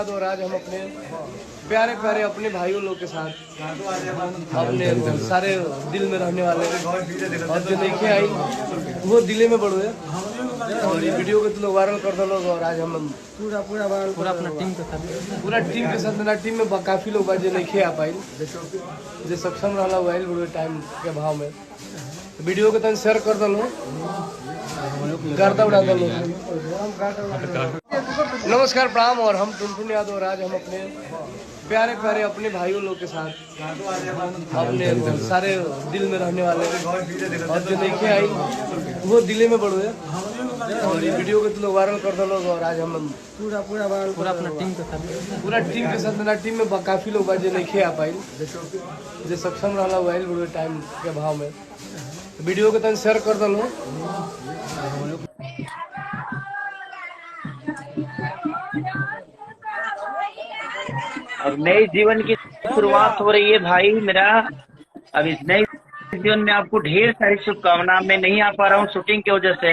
याद और आज हम अपने प्यारे प्यारे अपने भाइयों लोग के साथ अपने सारे दिल में रहने वाले और जो देखे आई वो दिले में बढ़ो है और ये वीडियो को तो लोग वायरल कर दो लोग। और आज हम पूरा अपना टीम के साथ मेरा टीम में काफ़ी लोग बात जो नहीं आ पाई जो सक्षम रहा हुआ है टाइम के भाव में वीडियो को तन शेयर कर दो गर्दा उड़ा दो। नमस्कार प्रणाम और हम टुनटुन यादव और आज हम अपने प्यारे प्यारे अपने भाइयों लोग के साथ अपने सारे दिल में रहने वाले और जो देखे आई वो दिले में बढ़ो है और ये वीडियो को तो लोग वायरल कर दो लोग। और आज हम पूरा अपना टीम के साथ मेरा टीम में काफ़ी लोग बात जो नहीं आ पाई जो सक्षम रहा हुआ है टाइम के भाव में वीडियो को तन शेयर कर दो। अब नए जीवन की शुरुआत हो रही है भाई मेरा। अब इस नए जीवन में आपको ढेर सारी शुभकामनाएं। मैं नहीं आ पा रहा हूँ शूटिंग की वजह से।